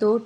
2